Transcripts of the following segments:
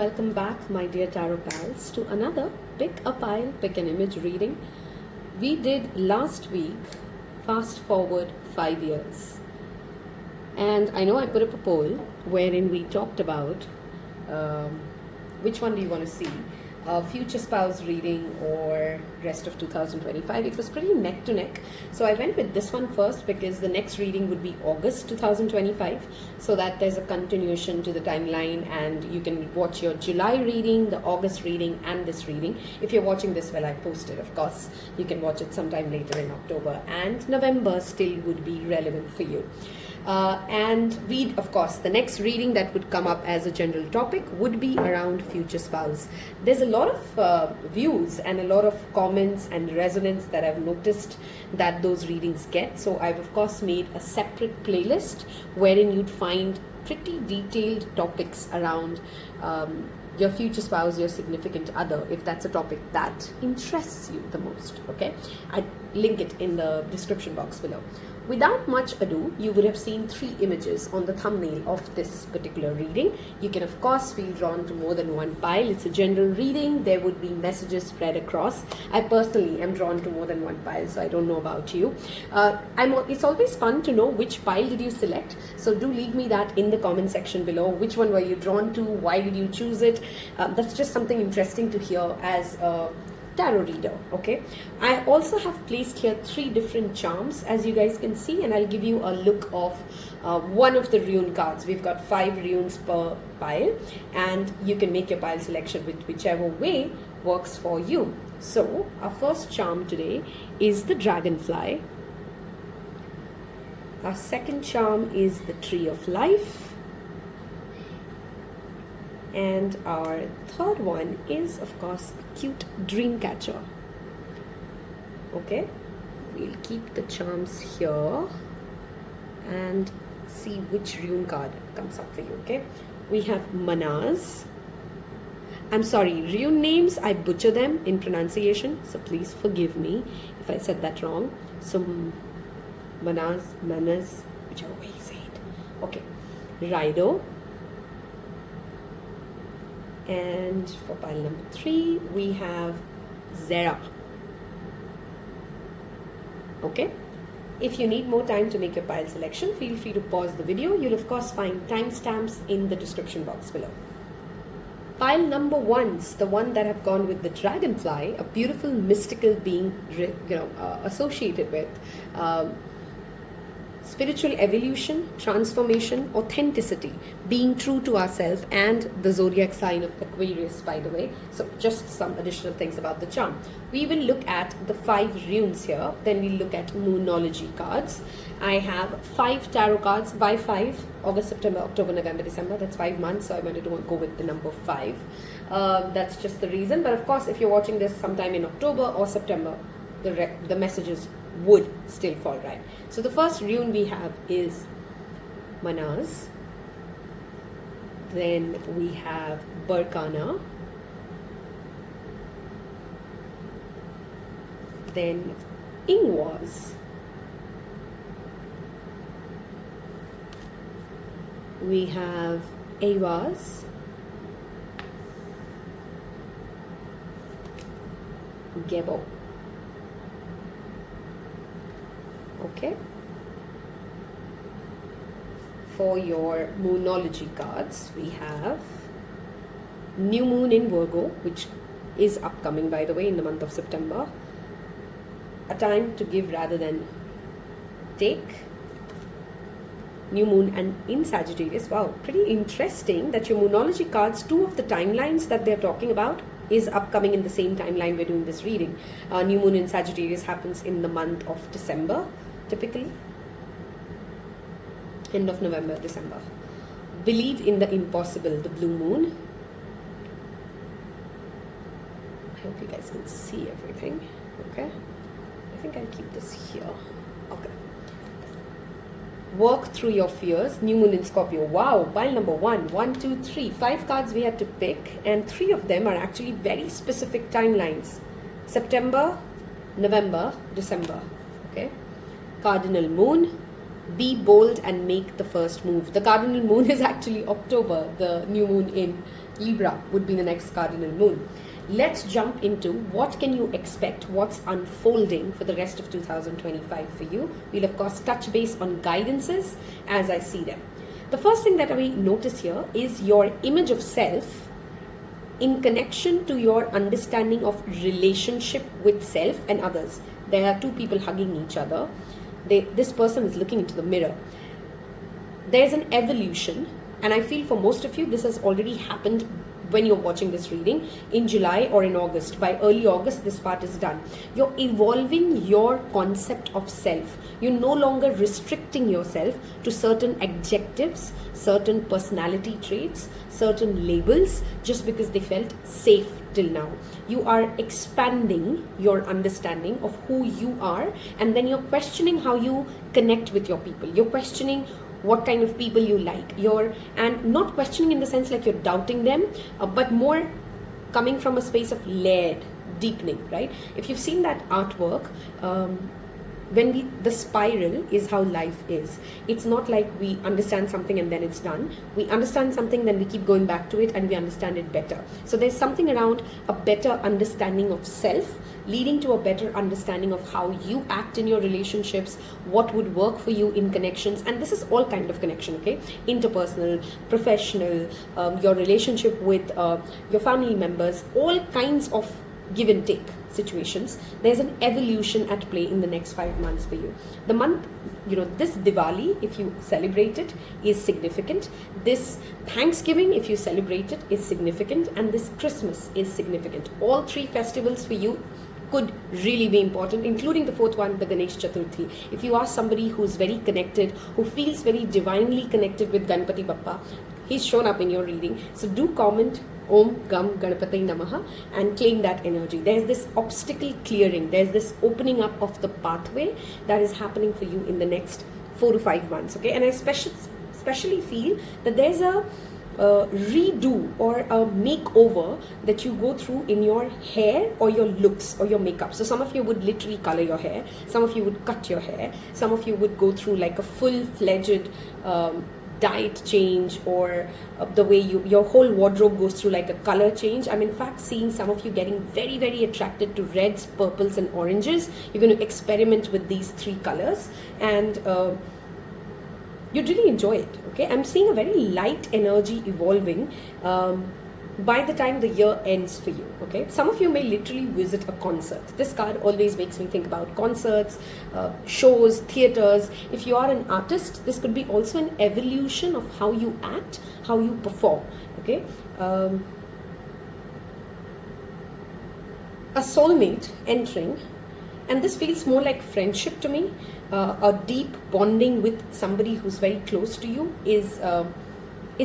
welcome back, my dear tarot pals, to another Pick a Pile, Pick an Image reading. We did last week fast forward 5 years, and I know I put up a poll wherein we talked about which one do you want to see, future spouse reading or rest of 2025. It was pretty neck to neck, so I went with this one first because the next reading would be August 2025, so that there's a continuation to the timeline and you can watch your July reading, the August reading and this reading. If you're watching this while I post it, of course you can watch it sometime later in October, and November still would be relevant for you. And we, of course, the next reading that would come up as a general topic would be around future spouse. There's a lot of views and a lot of comments and resonance that I've noticed that those readings get. So I've of course made a separate playlist wherein you'd find pretty detailed topics around your future spouse, your significant other, if that's a topic that interests you the most. Okay, I link it in the description box below. Without much ado, you would have seen 3 images on the thumbnail of this particular reading. You can of course feel drawn to more than one pile. It's a general reading. There would be messages spread across. I personally am drawn to more than one pile, so I don't know about you. It's always fun to know which pile did you select, so do leave me that in the comment section below. Which one were you drawn to? Why did you choose it? That's just something interesting to hear as a tarot reader. Okay, I also have placed here 3 different charms, as you guys can see, and I'll give you a look of one of the rune cards. We've got 5 runes per pile, and you can make your pile selection with whichever way works for you. So our first charm today is the Dragonfly. Our second charm is the Tree of Life. And our third one is, of course, a cute Dreamcatcher. Okay, we'll keep the charms here and see which rune card comes up for you. Okay, we have Manas. I'm sorry, rune names, I butcher them in pronunciation, so please forgive me if I said that wrong. So Manas, Manas, whichever way you say it. Okay, Rido. And for pile number 3, we have Zera. Okay, if you need more time to make your pile selection, feel free to pause the video. You'll of course find timestamps in the description box below. Pile number 1's the one that have gone with the Dragonfly, a beautiful mystical being, associated with spiritual evolution, transformation, authenticity, being true to ourselves, and the zodiac sign of Aquarius, by the way. So just some additional things about the charm. We will look at the 5 runes here, then we'll look at Moonology cards. I have 5 tarot cards. Why 5? August, September, October, November, December. That's 5 months, so I wanted to go with the number 5. That's just the reason. But of course, if you're watching this sometime in October or September, the messages would still fall right. So the first rune we have is Manas. Then we have Barkana. Then Ingwas. We have Avas. Gebo. Okay, for your Moonology cards, we have New Moon in Virgo, which is upcoming, by the way, in the month of September. A time to give rather than take. New Moon and in Sagittarius. Wow, pretty interesting that your Moonology cards, 2 of the timelines that they're talking about is upcoming in the same timeline we're doing this reading. New Moon in Sagittarius happens in the month of December, typically. End of November, December. Believe in the impossible, the blue moon. I hope you guys can see everything. Okay, I think I'll keep this here. Okay. Work through your fears. New Moon in Scorpio. Wow, pile number 1, 1, 2, 3. 5 cards we had to pick, and 3 of them are actually very specific timelines. September, November, December. Okay. Cardinal Moon, Be bold and make the first move. The cardinal moon is actually October. The new moon in Libra would be the next cardinal moon. Let's jump into what can you expect, what's unfolding for the rest of 2025 for you. We'll of course touch base on guidances as I see them. The first thing that we notice here is your image of self in connection to your understanding of relationship with self and others. There are two people hugging each other. This person is looking into the mirror. There's an evolution, and I feel for most of you this has already happened when you're watching this reading in July or in August. By early August, this part is done. You're evolving your concept of self. You're no longer restricting yourself to certain adjectives, certain personality traits, certain labels, just because they felt safe till now. You are expanding your understanding of who you are, and then you're questioning how you connect with your people. You're questioning what kind of people you like. And not questioning in the sense like you're doubting them, but more coming from a space of layered deepening, right? If you've seen that artwork, the spiral is how life is. It's not like we understand something and then it's done. We understand something, then we keep going back to it and we understand it better. So there's something around a better understanding of self, leading to a better understanding of how you act in your relationships, what would work for you in connections. And this is all kind of connection, okay? Interpersonal, professional, your relationship with your family members, all kinds of give and take situations. There's an evolution at play in the next 5 months for you. The month, this Diwali, if you celebrate it, is significant. This Thanksgiving, if you celebrate it, is significant. And this Christmas is significant. All 3 festivals for you could really be important, including the 4th one, the Ganesh Chaturthi. If you are somebody who's very connected, who feels very divinely connected with Ganpati Bappa, he's shown up in your reading. So do comment Om Gam Ganapati Namaha and claim that energy. There's this obstacle clearing. There's this opening up of the pathway that is happening for you in the next 4 to 5 months. Okay, and I especially feel that there's a redo or a makeover that you go through in your hair or your looks or your makeup. So some of you would literally color your hair, some of you would cut your hair, some of you would go through like a full-fledged diet change, or the way your whole wardrobe goes through like a color change. I'm in fact seeing some of you getting very, very attracted to reds, purples and oranges. You're going to experiment with these 3 colors and you'd really enjoy it. Okay, I'm seeing a very light energy evolving by the time the year ends for you. Okay, some of you may literally visit a concert. This card always makes me think about concerts, shows, theaters. If you are an artist, this could be also an evolution of how you act, how you perform. Okay, a soulmate entering, and this feels more like friendship to me. A deep bonding with somebody who's very close to you is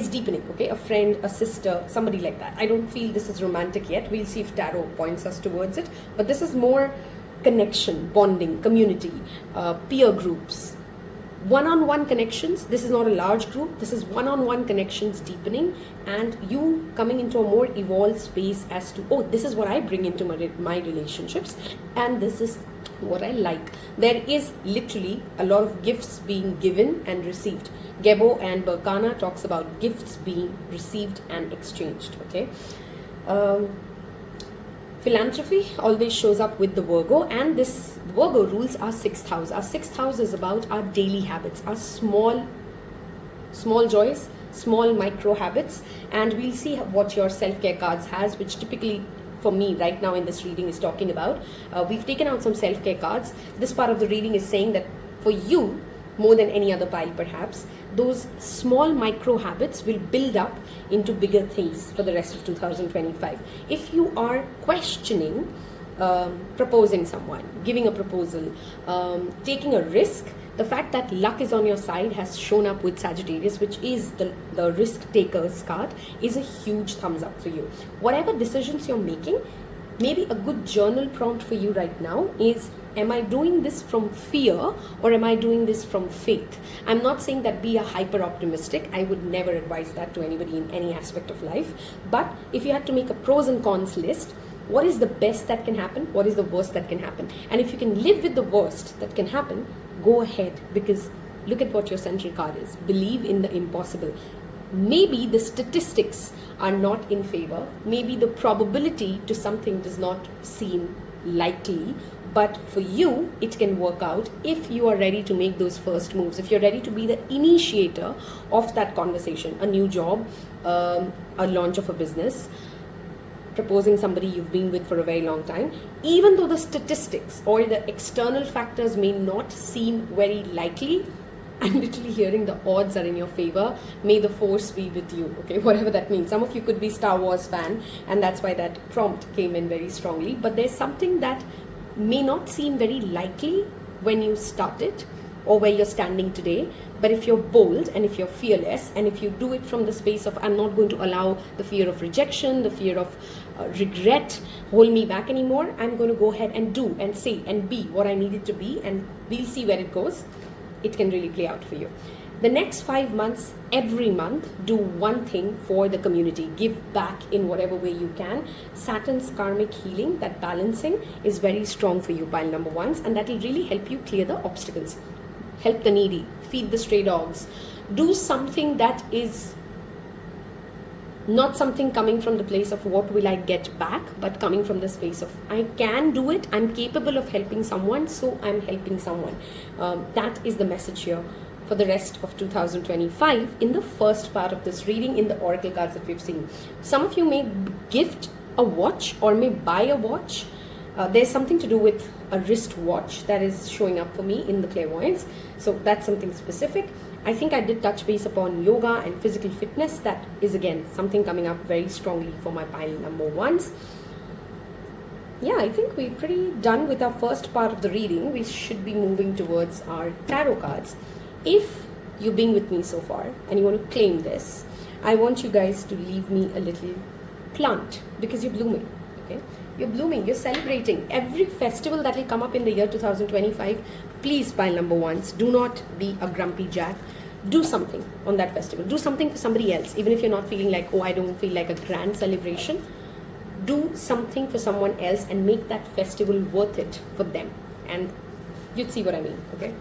deepening. Okay, a friend, a sister, somebody like that. I don't feel this is romantic yet. We'll see if tarot points us towards it, but this is more connection, bonding, community, peer groups, one-on-one connections. This is not a large group. This is one-on-one connections deepening, and you coming into a more evolved space as to, oh, this is what I bring into my relationships, and this is what I like. There is literally a lot of gifts being given and received. Gebo and Berkana talks about gifts being received and exchanged. Okay, philanthropy always shows up with the Virgo, and this Virgo rules our 6th house. Our 6th house is about our daily habits, our small joys, small micro habits, and we'll see what your self-care cards has, which typically for me right now in this reading is talking about. We've taken out some self-care cards. This part of the reading is saying that for you, more than any other pile perhaps, those small micro habits will build up into bigger things for the rest of 2025. If you are questioning proposing someone, giving a proposal, taking a risk, the fact that luck is on your side has shown up with Sagittarius, which is the risk taker's card, is a huge thumbs up for you. Whatever decisions you're making, maybe a good journal prompt for you right now is, am I doing this from fear or am I doing this from faith? I'm not saying that be a hyper optimistic. I would never advise that to anybody in any aspect of life. But if you had to make a pros and cons list, what is the best that can happen? What is the worst that can happen? And if you can live with the worst that can happen, go ahead, because Look at what your central card is. Believe in the impossible. Maybe the statistics are not in favor. Maybe the probability to something does not seem likely. But for you, it can work out if you are ready to make those first moves. If you're ready to be the initiator of that conversation, a new job, a launch of a business, proposing somebody you've been with for a very long time, even though the statistics or the external factors may not seem very likely, I'm literally hearing the odds are in your favor. May the force be with you, okay, whatever that means. Some of you could be Star Wars fan, and that's why that prompt came in very strongly. But there's something that may not seem very likely when you start it or where you're standing today. But if you're bold and if you're fearless and if you do it from the space of, I'm not going to allow the fear of rejection, the fear of regret hold me back anymore, I'm going to go ahead and do and say and be what I needed to be, and we'll see where it goes. It can really play out for you. The next 5 months, every month, do one thing for the community. Give back in whatever way you can. Saturn's karmic healing, that balancing, is very strong for you, pile number ones, and that will really help you clear the obstacles. Help the needy, feed the stray dogs. Do something that is not something coming from the place of what will I get back, but coming from the space of I can do it, I'm capable of helping someone, so I'm helping someone. That is the message here for the rest of 2025 in the first part of this reading in the oracle cards that we've seen. Some of you may gift a watch or may buy a watch. There's something to do with a wrist watch that is showing up for me in the clairvoyance. So that's something specific. I think I did touch base upon yoga and physical fitness. That is again something coming up very strongly for my pile number ones. Yeah, I think we're pretty done with our first part of the reading. We should be moving towards our tarot cards. If you've been with me so far and you want to claim this, I want you guys to leave me a little plant because you're blooming, okay? You're blooming, you're celebrating. Every festival that will come up in the year 2025, please, pile number ones, do not be a grumpy jack. Do something on that festival. Do something for somebody else. Even if you're not feeling like, oh, I don't feel like a grand celebration. Do something for someone else and make that festival worth it for them. And you'd see what I mean, okay?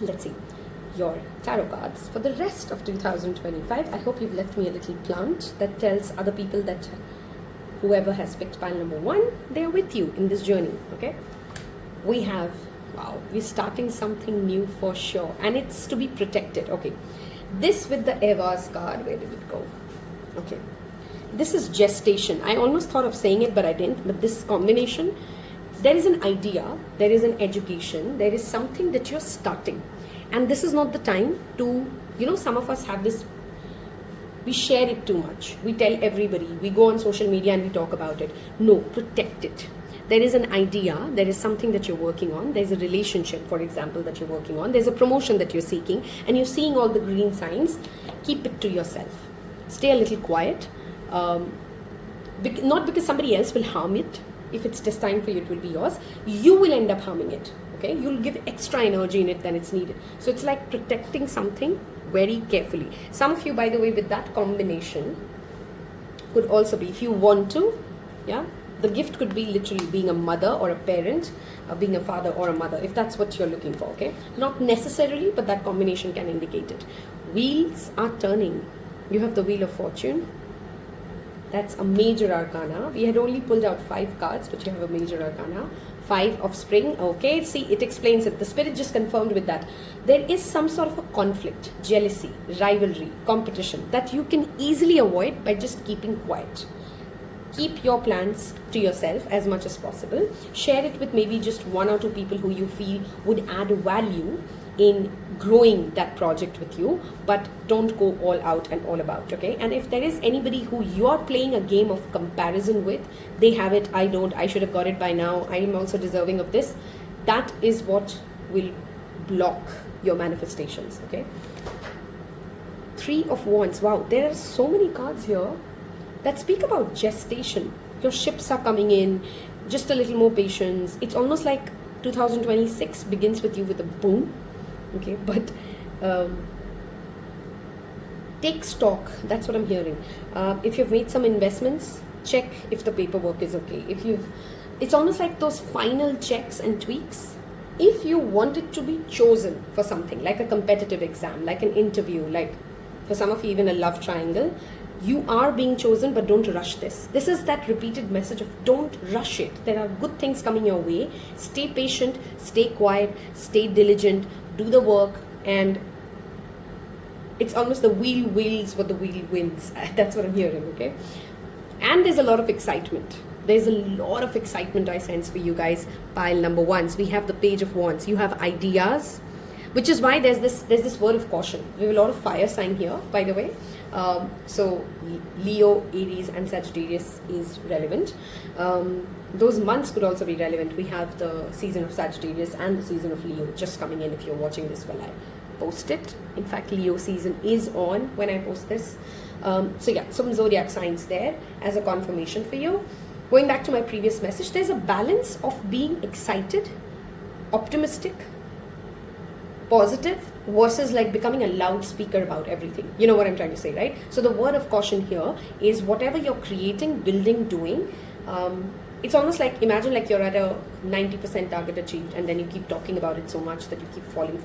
Let's see your tarot cards for the rest of 2025. I hope you've left me a little plant that tells other people that whoever has picked pile number one, they're with you in this journey, okay? We have, wow, we're starting something new for sure, and it's to be protected, okay? This with the Eva's card, where did it go? Okay, this is gestation. I almost thought of saying it, but I didn't. But this combination, there is an idea, there is an education, there is something that you're starting. And this is not the time to, you know, some of us have this, we share it too much. We tell everybody, we go on social media and we talk about it. No, protect it. There is an idea, there is something that you're working on. There's a relationship, for example, that you're working on. There's a promotion that you're seeking and you're seeing all the green signs. Keep it to yourself. Stay a little quiet. Not because somebody else will harm it. If it's destined for you, it will be yours. You will end up harming it. Okay, you'll give extra energy in it than it's needed. So it's like protecting something very carefully. Some of you, by the way, with that combination could also be, if you want to, yeah, the gift could be literally being a mother or a parent, being a father or a mother, if that's what you're looking for, okay? Not necessarily, but that combination can indicate it. Wheels are turning. You have the Wheel of Fortune. That's a major arcana. We had only pulled out 5 cards, but you have a major arcana. 5 of spring. Okay, see, it explains it. The spirit just confirmed with that. There is some sort of a conflict, jealousy, rivalry, competition that you can easily avoid by just keeping quiet. Keep your plans to yourself as much as possible. Share it with maybe just 1 or 2 people who you feel would add value in growing that project with you, but don't go all out and all about, okay? And if there is anybody who you're playing a game of comparison with, they have it, I don't, I should have got it by now, I am also deserving of this, that is what will block your manifestations, okay? 3 of Wands. Wow, there are so many cards here that speak about gestation. Your ships are coming in, just a little more patience. It's almost like 2026 begins with you with a boom. Okay, but take stock. That's what I'm hearing. If you've made some investments, check if the paperwork is okay. It's almost like those final checks and tweaks. if you wanted to be chosen for something, like a competitive exam, like an interview, like for some of you even a love triangle, you are being chosen, but don't rush this. This is that repeated message of don't rush it. There are good things coming your way. Stay patient, stay quiet, stay diligent, do the work, and it's almost the wheel wheels what the wheel wins. That's what I'm hearing, okay? And there's a lot of excitement. There's a lot of excitement I sense for you guys. Pile number 1. We have the Page of Wands. You have ideas, which is why there's this word of caution. We have a lot of fire sign here, by the way. So Leo, Aries and Sagittarius is relevant. Those months could also be relevant. We have the season of Sagittarius and the season of Leo just coming in if you're watching this while I post it. In fact, Leo season is on when I post this. So yeah, some zodiac signs there as a confirmation for you. Going back to my previous message, there's a balance of being excited, optimistic, positive versus like becoming a loudspeaker about everything. You know what I'm trying to say, right? So the word of caution here is whatever you're creating, building, doing, it's almost like, imagine like you're at a 90% target achieved and then you keep talking about it so much that you keep falling.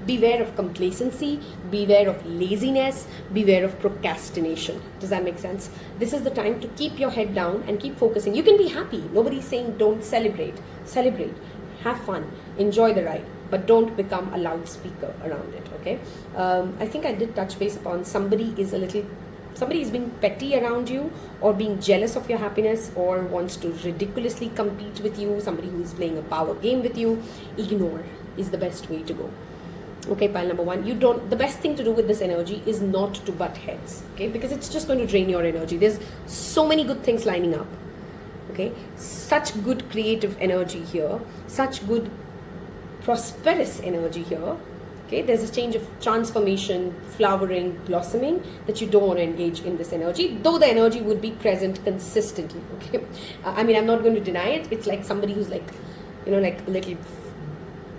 Beware of complacency, beware of laziness, beware of procrastination. Does that make sense? This is the time to keep your head down and keep focusing. You can be happy. Nobody's saying don't celebrate. Celebrate. Have fun. Enjoy the ride. But don't become a loudspeaker around it, okay? I think I did touch base upon somebody is being petty around you or being jealous of your happiness or wants to ridiculously compete with you, somebody who is playing a power game with you. Ignore is the best way to go. Okay, pile number 1. The best thing to do with this energy is not to butt heads, okay? Because it's just going to drain your energy. There's so many good things lining up, okay? Such good creative energy here, such good prosperous energy here. Okay, there's a change of transformation, flowering, blossoming that you don't want to engage in this energy, though the energy would be present consistently. Okay, I mean, I'm not going to deny it. It's like somebody who's like, you know, like a little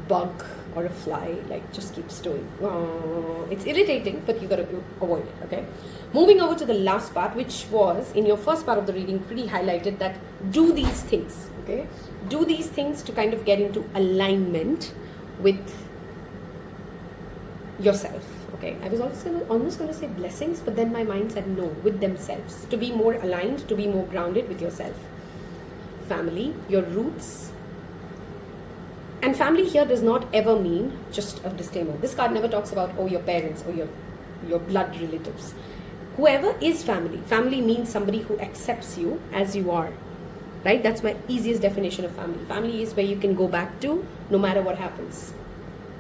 bug or a fly, like just keeps doing. It's irritating, but you got to avoid it. Okay, moving over to the last part, which was in your first part of the reading, pretty highlighted that do these things. Okay, do these things to kind of get into alignment with yourself. Okay, I was also almost going to say blessings, but then my mind said no, with themselves, to be more aligned, to be more grounded with yourself. Family, your roots. And family here does not ever mean, just a disclaimer, this card never talks about your parents or your blood relatives. Whoever is family means somebody who accepts you as you are, right? That's my easiest definition of family. Family is where you can go back to no matter what happens.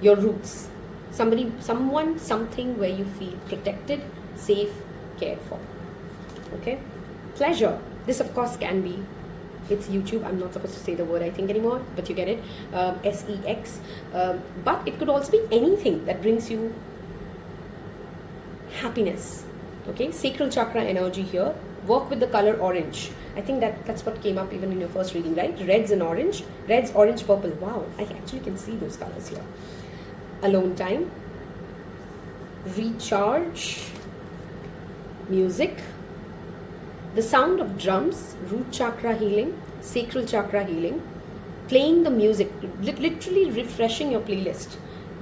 Your roots. Someone, something where you feel protected, safe, cared for. Okay? Pleasure. This of course can be, it's YouTube, I'm not supposed to say the word I think anymore, but you get it. SEX. But it could also be anything that brings you happiness. Okay? Sacral chakra energy here. Work with the color orange. I think that's what came up even in your first reading, right? Reds and orange. Reds, orange, purple. Wow, I actually can see those colors here. Alone time, recharge, music, the sound of drums, root chakra healing, sacral chakra healing, playing the music, literally refreshing your playlist.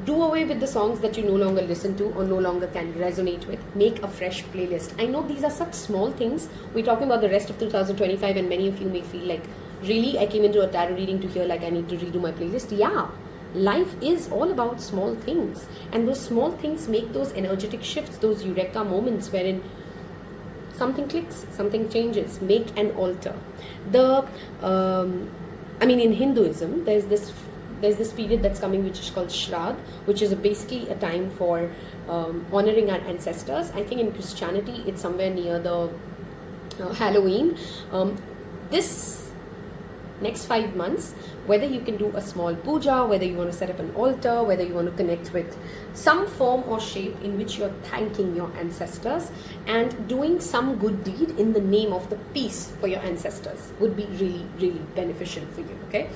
Do away with the songs that you no longer listen to or no longer can resonate with. Make a fresh playlist. I know these are such small things. We're talking about the rest of 2025 and many of you may feel like, really, I came into a tarot reading to hear like I need to redo my playlist. Yeah. Life is all about small things, and those small things make those energetic shifts, those eureka moments wherein something clicks, something changes. Make an altar. In Hinduism, there's this period that's coming which is called Shraddh, which is basically a time for honoring our ancestors. I think in Christianity it's somewhere near the Halloween. This next 5 months, whether you can do a small puja, whether you want to set up an altar, whether you want to connect with some form or shape in which you're thanking your ancestors and doing some good deed in the name of the peace for your ancestors would be really, really beneficial for you, okay?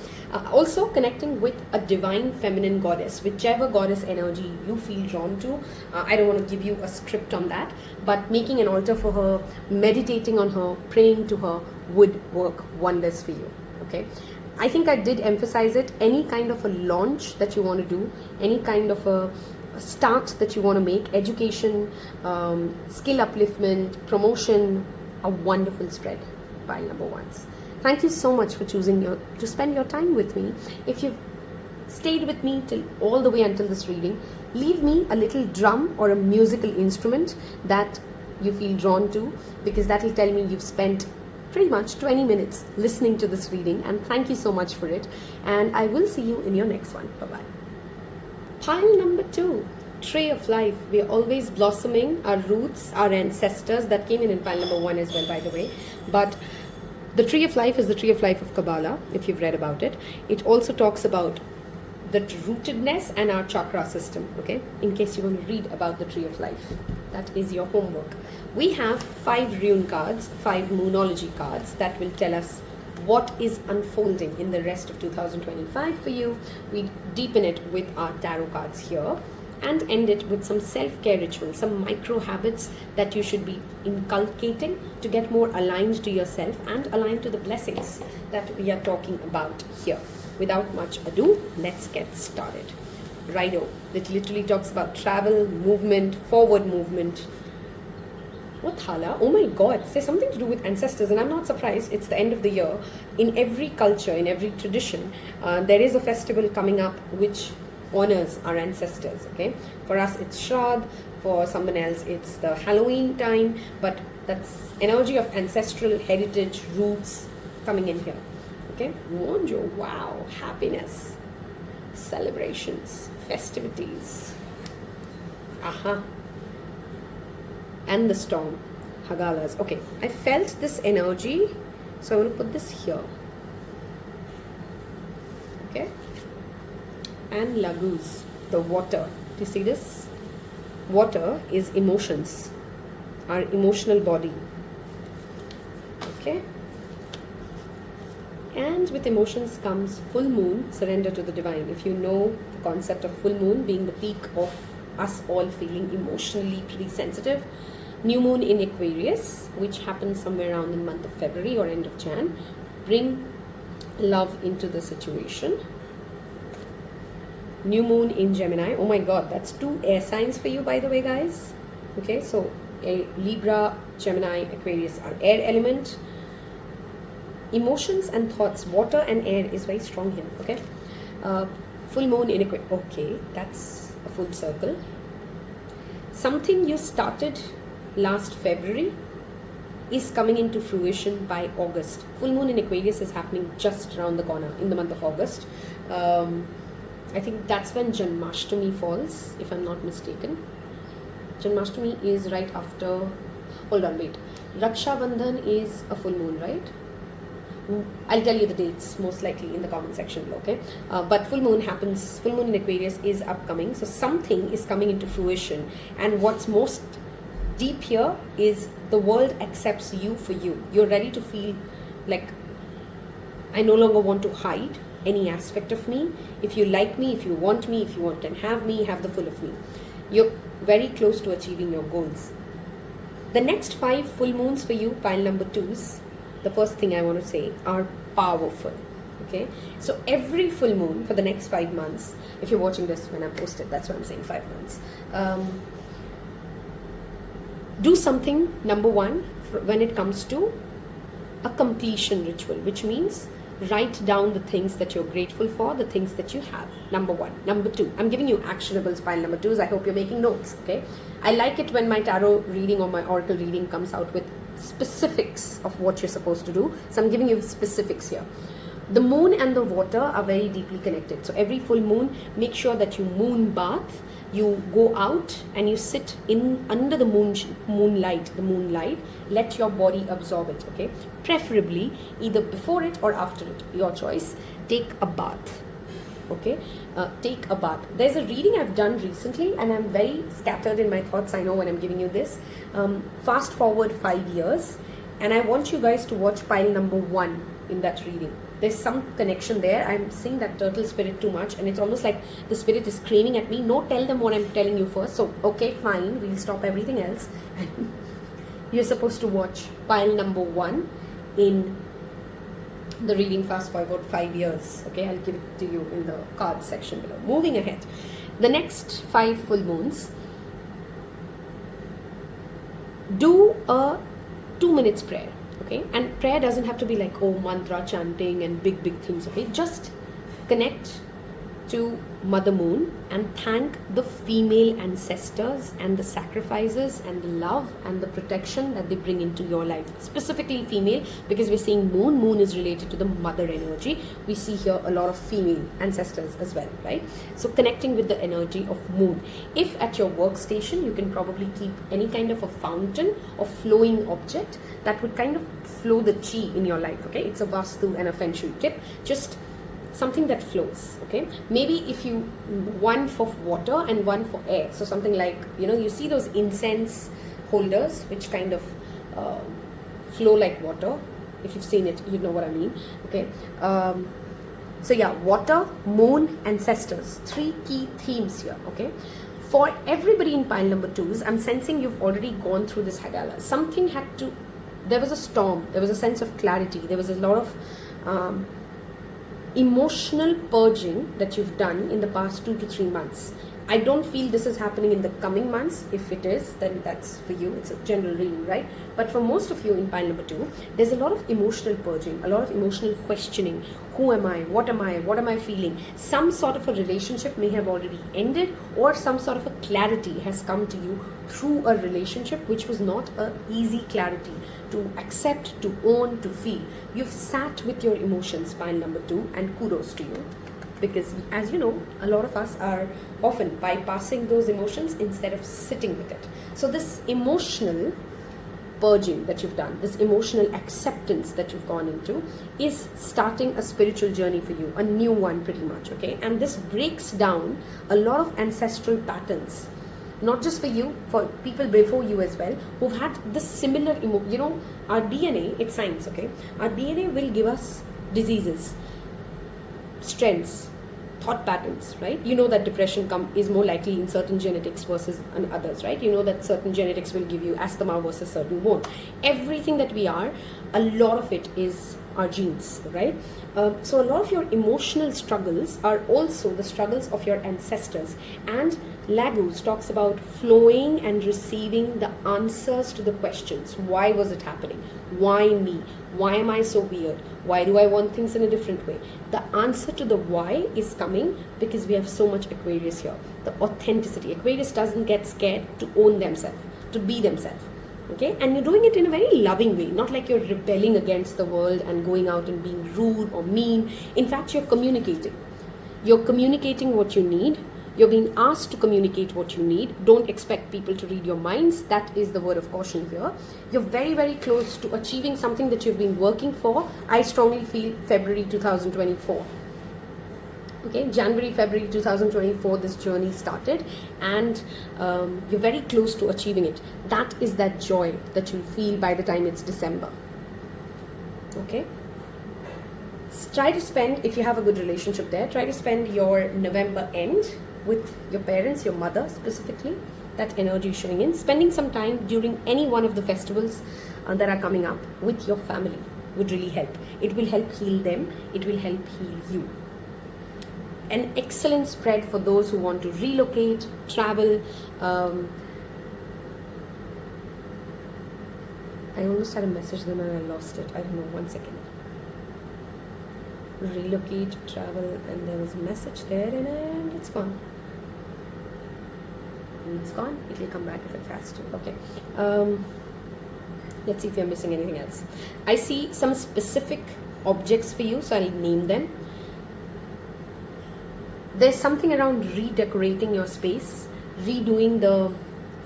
Also connecting with a divine feminine goddess, whichever goddess energy you feel drawn to. I don't want to give you a script on that, but making an altar for her, meditating on her, praying to her would work wonders for you. Okay, I think I did emphasize it. Any kind of a launch that you want to do, any kind of a start that you want to make, education, skill upliftment, promotion, a wonderful spread, pile number ones. Thank you so much for choosing to spend your time with me. If you've stayed with me till all the way until this reading, leave me a little drum or a musical instrument that you feel drawn to, because that will tell me you've spent pretty much 20 minutes listening to this reading, and thank you so much for it. And I will see you in your next one. Bye-bye. Pile number 2, Tree of Life. We are always blossoming, our roots, our ancestors. That came in pile number 1 as well, by the way. But the Tree of Life is the Tree of Life of Kabbalah, if you've read about it. It also talks about the rootedness and our chakra system, okay? In case you want to read about the Tree of Life. That is your homework. We have 5 Rune cards, 5 Moonology cards that will tell us what is unfolding in the rest of 2025 for you. We deepen it with our tarot cards here and end it with some self-care rituals, some micro habits that you should be inculcating to get more aligned to yourself and aligned to the blessings that we are talking about here. Without much ado, let's get started. Righto, it literally talks about travel, movement, forward movement. What thala? Oh my god, there's something to do with ancestors, and I'm not surprised. It's the end of the year. In every culture, in every tradition, there is a festival coming up which honors our ancestors, okay? For us, it's Shraddh. For someone else, it's the Halloween time. But that's energy of ancestral heritage, roots coming in here, okay? Monjo, wow, happiness, celebrations, festivities. Aha. And the storm, Hagalas. Okay, I felt this energy, so I'm going to put this here. Okay. And Lagoos, the water. Do you see this? Water is emotions, our emotional body. Okay. And with emotions comes full moon, surrender to the divine. If you know the concept of full moon being the peak of us all feeling emotionally pretty sensitive. New moon in Aquarius, which happens somewhere around the month of February or end of Jan. Bring love into the situation. New moon in Gemini. Oh my god, that's 2 air signs for you, by the way, guys. Okay, so Libra, Gemini, Aquarius are air element. Emotions and thoughts, water and air is very strong here, okay? Full moon in Aquarius. Okay, that's a full circle. Something you started last February is coming into fruition by August. Full moon in Aquarius is happening just around the corner in the month of August. I think that's when Janmashtami falls, if I'm not mistaken. Janmashtami is right after, hold on, wait. Raksha Bandhan is a full moon, right? I'll tell you the dates most likely in the comment section below, okay? But full moon happens, full moon in Aquarius is upcoming. So something is coming into fruition. And what's most deep here is the world accepts you for you. You're ready to feel like, I no longer want to hide any aspect of me. If you like me, if you want me, if you want and have me, have the full of me. You're very close to achieving your goals. The next 5 full moons for you, pile number 2s, the first thing I want to say, are powerful. Okay, so every full moon for the next 5 months, if you're watching this when I post it, that's why I'm saying 5 months. Do something, number 1, when it comes to a completion ritual, which means write down the things that you're grateful for, the things that you have. Number 1. Number 2, I'm giving you actionables, pile number 2s. I hope you're making notes, okay? I like it when my tarot reading or my oracle reading comes out with specifics of what you're supposed to do. So I'm giving you specifics here. The moon and the water are very deeply connected. So every full moon, make sure that you moon bath. You go out and you sit in under the moonlight. Let your body absorb it, okay? Preferably either before it or after it, your choice. Take a bath, okay? Take a bath. There's a reading I've done recently and I'm very scattered in my thoughts, I know, when I'm giving you this. Fast forward 5 years and I want you guys to watch pile number 1 in that reading. There's some connection there. I'm seeing that turtle spirit too much and it's almost like the spirit is screaming at me. No, tell them what I'm telling you first. So, okay, fine, we'll stop everything else. You're supposed to watch pile number 1 in the reading fast forward 5 years. Okay, I'll give it to you in the card section below. Moving ahead, the next 5 full moons, do a 2 minutes prayer. Okay, and prayer doesn't have to be like, oh, mantra chanting and big things. Okay, just connect to Mother Moon and thank the female ancestors and the sacrifices and the love and the protection that they bring into your life. Specifically female, because we're seeing moon. Moon is related to the mother energy. We see here a lot of female ancestors as well, right? So connecting with the energy of moon. If at your workstation, you can probably keep any kind of a fountain or flowing object that would kind of flow the chi in your life. Okay, it's a vastu and a feng shui tip. Just something that flows. Okay, maybe if you one for water and one for air, so something like, you see those incense holders which kind of flow like water. If you've seen it, you know what I mean. Okay, so yeah, water, moon, ancestors, 3 key themes here. Okay, for everybody in pile number 2s, I'm sensing you've already gone through this Haryana. Something there was a storm, there was a sense of clarity, there was a lot of emotional purging that you've done in the past 2 to 3 months. I don't feel this is happening in the coming months. If it is, then that's for you. It's a general reading, right? But for most of you in pile number 2, there's a lot of emotional purging, a lot of emotional questioning. Who am I? What am I? What am I feeling? Some sort of a relationship may have already ended, or some sort of a clarity has come to you through a relationship which was not an easy clarity to accept, to own, to feel. You've sat with your emotions, pile number 2, and kudos to you. Because as you know, a lot of us are often bypassing those emotions instead of sitting with it. So this emotional purging that you've done, this emotional acceptance that you've gone into, is starting a spiritual journey for you, a new one pretty much. Okay, and this breaks down a lot of ancestral patterns, not just for you, for people before you as well, who've had this similar our DNA, it's science. Okay, our DNA will give us diseases, strengths, thought patterns, right? You know that depression is more likely in certain genetics versus in others, right? You know that certain genetics will give you asthma versus certain won't. Everything that we are, a lot of it is our genes, right? So a lot of your emotional struggles are also the struggles of your ancestors. And Lagos talks about flowing and receiving the answers to the questions. Why was it happening? Why me? Why am I so weird? Why do I want things in a different way? The answer to the why is coming because we have so much Aquarius here. The authenticity. Aquarius doesn't get scared to own themselves, to be themselves. Okay, and you're doing it in a very loving way, not like you're rebelling against the world and going out and being rude or mean. In fact, you're communicating. You're communicating what you need. You're being asked to communicate what you need. Don't expect people to read your minds. That is the word of caution here. You're very, very close to achieving something that you've been working for. I strongly feel February 2024. Okay, January, February 2024, this journey started, and you're very close to achieving it. That is that joy that you'll feel by the time it's December. Okay, try to spend, if you have a good relationship there, try to spend your November end with your parents, your mother specifically. That energy is showing in. Spending some time during any one of the festivals that are coming up with your family would really help. It will help heal them. It will help heal you. An excellent spread for those who want to relocate, travel. I almost had a message then and I lost it. I don't know, 1 second. Relocate, travel, and there was a message there and it's gone. It's gone. It will come back if it has to. Okay. Let's see if you're missing anything else. I see some specific objects for you, so I'll name them. There's something around redecorating your space, redoing the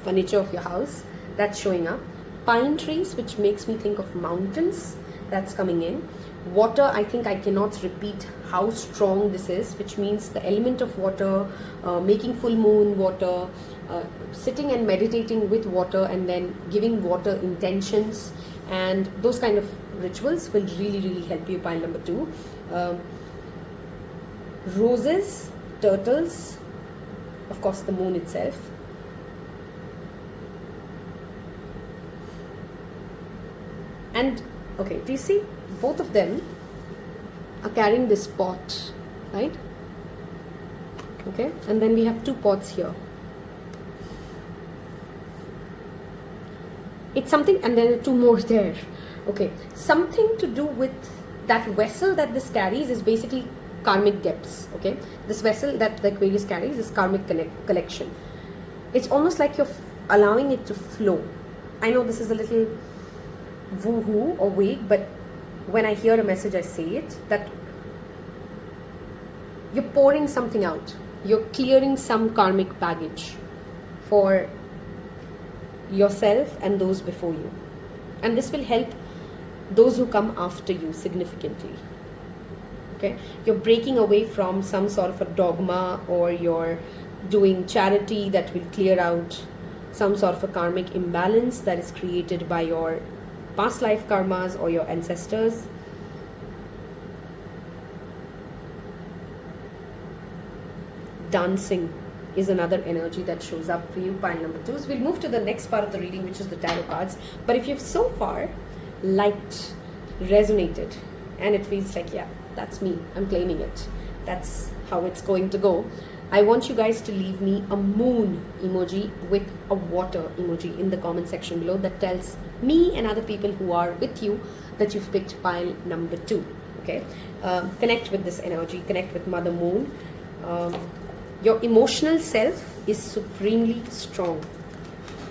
furniture of your house, that's showing up. Pine trees, which makes me think of mountains, that's coming in. Water, I think I cannot repeat how strong this is, which means the element of water, making full moon water, sitting and meditating with water and then giving water intentions, and those kind of rituals will really, really help you, pile number 2. Roses, turtles, of course the moon itself. And okay, do you see both of them are carrying this pot, right? Okay, and then we have 2 pots here. It's something, and then 2 more there. Okay, something to do with that vessel that this carries is basically karmic depths. Okay, this vessel that the Aquarius carries is karmic collection. It's almost like you're allowing it to flow. I know this is a little woo-hoo or vague, but when I hear a message, I say it, that you're pouring something out. You're clearing some karmic baggage for yourself and those before you. And this will help those who come after you significantly. Okay? You're breaking away from some sort of a dogma, or you're doing charity that will clear out some sort of a karmic imbalance that is created by your past life karmas or your ancestors. Dancing is another energy that shows up for you, pile number 2. So we'll move to the next part of the reading, which is the tarot cards. But if you've so far liked, resonated, and it feels like, yeah, that's me, I'm claiming it, that's how it's going to go, I want you guys to leave me a moon emoji with a water emoji in the comment section below that tells me and other people who are with you that you've picked pile number 2. Okay, connect with this energy, connect with Mother Moon. Your emotional self is supremely strong.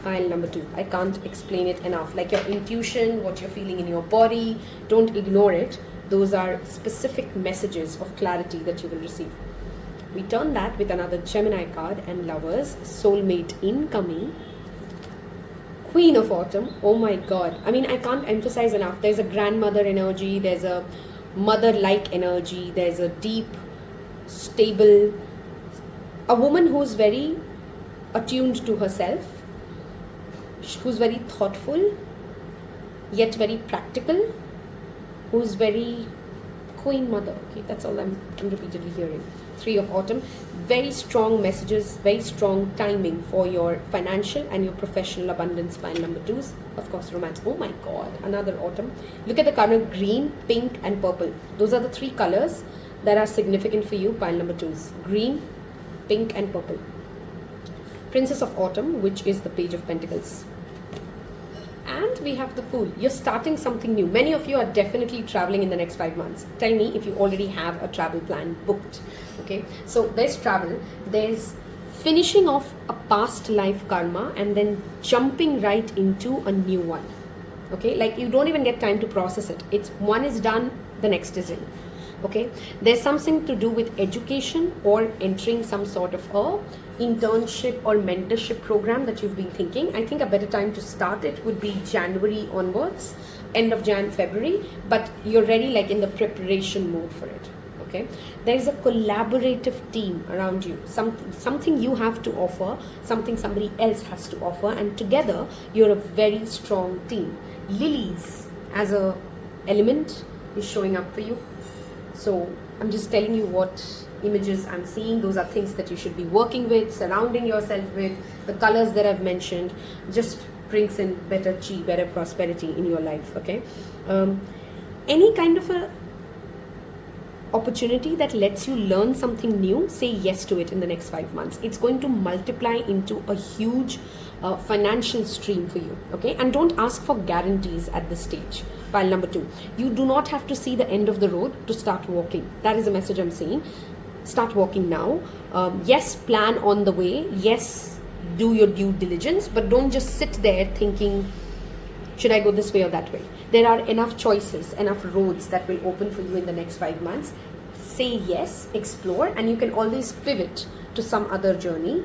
Pile number 2. I can't explain it enough. Like your intuition, what you're feeling in your body, don't ignore it. Those are specific messages of clarity that you will receive. We turn that with another Gemini card and Lovers, soulmate incoming. Queen of Autumn. Oh my God. I mean, I can't emphasize enough. There's a grandmother energy. There's a mother-like energy. There's a deep, stable, a woman who's very attuned to herself, who's very thoughtful, yet very practical, who's very queen mother. Okay, that's all I'm repeatedly hearing. 3 of Autumn. Very strong messages, very strong timing for your financial and your professional abundance. Pile number 2s. Of course, romance. Oh my God, another autumn. Look at the color green, pink and purple. Those are the 3 colors that are significant for you, pile number 2s. Green, pink and purple. Princess of Autumn, which is the Page of Pentacles. And we have the Fool. You're starting something new. Many of you are definitely traveling in the next 5 months. Tell me if you already have a travel plan booked. Okay, so there's travel, there's finishing off a past life karma and then jumping right into a new one. Okay, like you don't even get time to process it. It's one is done, the next is in. Okay, there's something to do with education or entering some sort of a internship or mentorship program that you've been thinking. I think a better time to start it would be January onwards, end of Jan, February, but you're ready, like in the preparation mode for it. Okay, there is a collaborative team around you, something you have to offer, something somebody else has to offer, and together you're a very strong team. Lilies as a element is showing up for you. So I'm just telling you what images I'm seeing. Those are things that you should be working with, surrounding yourself with. The colors that I've mentioned just brings in better chi, better prosperity in your life. Okay, any kind of a opportunity that lets you learn something new, say yes to it in the next 5 months. It's going to multiply into a huge financial stream for you. Okay, and don't ask for guarantees at this stage. Pile number 2. You do not have to see the end of the road to start walking. That is a message I'm saying. Start walking now. Yes, plan on the way. Yes, do your due diligence, but don't just sit there thinking, should I go this way or that way? There are enough choices, enough roads that will open for you in the next 5 months. Say yes, explore, and you can always pivot to some other journey